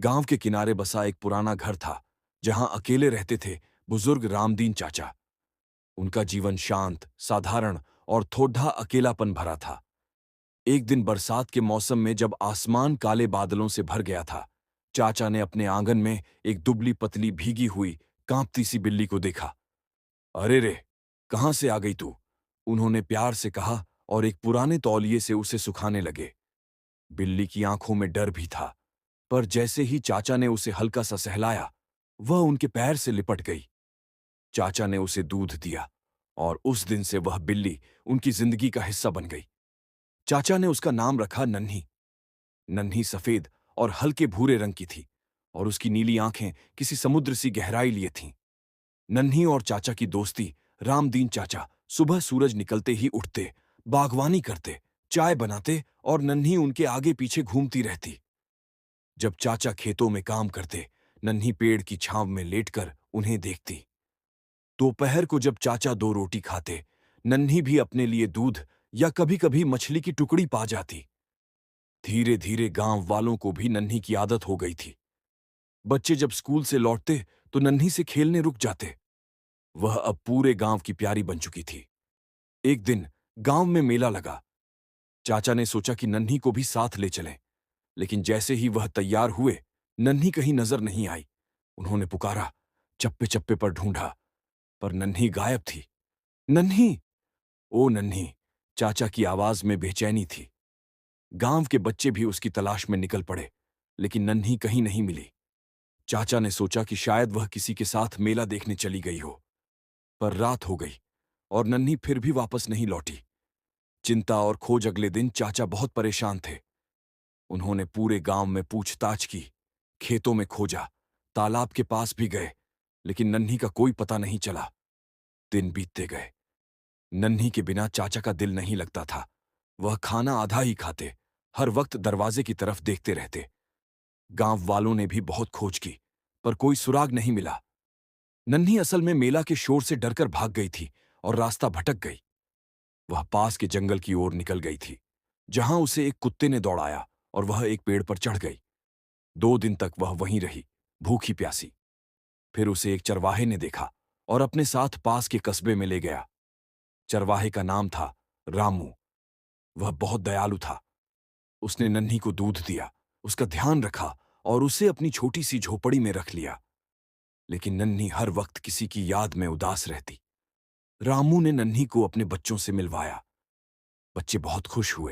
गांव के किनारे बसा एक पुराना घर था, जहां अकेले रहते थे बुजुर्ग रामदीन चाचा। उनका जीवन शांत, साधारण और थोड़ा अकेलापन भरा था। एक दिन बरसात के मौसम में जब आसमान काले बादलों से भर गया था, चाचा ने अपने आंगन में एक दुबली पतली भीगी हुई कांपती सी बिल्ली को देखा। अरे रे, कहां से आ गई तू? उन्होंने प्यार से कहा और एक पुराने तौलिए से उसे सुखाने लगे। बिल्ली की आंखों में डर भी था, पर जैसे ही चाचा ने उसे हल्का सा सहलाया, वह उनके पैर से लिपट गई। चाचा ने उसे दूध दिया और उस दिन से वह बिल्ली उनकी जिंदगी का हिस्सा बन गई। चाचा ने उसका नाम रखा नन्ही। नन्ही सफेद और हल्के भूरे रंग की थी और उसकी नीली आंखें किसी समुद्र सी गहराई लिए थीं। नन्ही और चाचा की दोस्ती। रामदीन चाचा सुबह सूरज निकलते ही उठते, बागवानी करते, चाय बनाते और नन्ही उनके आगे पीछे घूमती रहती। जब चाचा खेतों में काम करते, नन्ही पेड़ की छांव में लेटकर उन्हें देखती। दोपहर को जब चाचा दो रोटी खाते, नन्ही भी अपने लिए दूध या कभी-कभी मछली की टुकड़ी पा जाती। धीरे-धीरे गांव वालों को भी नन्ही की आदत हो गई थी। बच्चे जब स्कूल से लौटते तो नन्ही से खेलने रुक जाते। वह अब पूरे गांव की प्यारी बन चुकी थी। एक दिन गांव में मेला लगा। चाचा ने सोचा कि नन्ही को भी साथ ले चलें, लेकिन जैसे ही वह तैयार हुए, नन्ही कहीं नजर नहीं आई। उन्होंने पुकारा, चप्पे-चप्पे पर ढूंढा, पर नन्ही गायब थी। नन्ही! ओ नन्ही! चाचा की आवाज में बेचैनी थी। गांव के बच्चे भी उसकी तलाश में निकल पड़े, लेकिन नन्ही कहीं नहीं मिली। चाचा ने सोचा कि शायद वह किसी के साथ मेला देखने चली गई हो, पर रात हो गई और नन्ही फिर भी वापस नहीं लौटी। चिंता और खोज अगले दिन चाचा बहुत परेशान थे। उन्होंने पूरे गांव में पूछताछ की, खेतों में खोजा, तालाब के पास भी गए, लेकिन नन्ही का कोई पता नहीं चला। दिन बीतते गए। नन्ही के बिना चाचा का दिल नहीं लगता था। वह खाना आधा ही खाते, हर वक्त दरवाजे की तरफ देखते रहते। गांव वालों ने भी बहुत खोज की, पर कोई सुराग नहीं मिला। नन्ही असल में मेला के शोर से डरकर भाग गई थी और रास्ता भटक गई। वह पास के जंगल की ओर निकल गई थी, जहां उसे एक कुत्ते ने दौड़ाया और वह एक पेड़ पर चढ़ गई। 2 दिन तक वह वहीं रही, भूखी प्यासी। फिर उसे एक चरवाहे ने देखा और अपने साथ पास के कस्बे में ले गया। चरवाहे का नाम था रामू। वह बहुत दयालु था। उसने नन्ही को दूध दिया, उसका ध्यान रखा और उसे अपनी छोटी सी झोपड़ी में रख लिया। लेकिन नन्ही हर वक्त किसी की याद में उदास रहती। रामू ने नन्ही को अपने बच्चों से मिलवाया। बच्चे बहुत खुश हुए।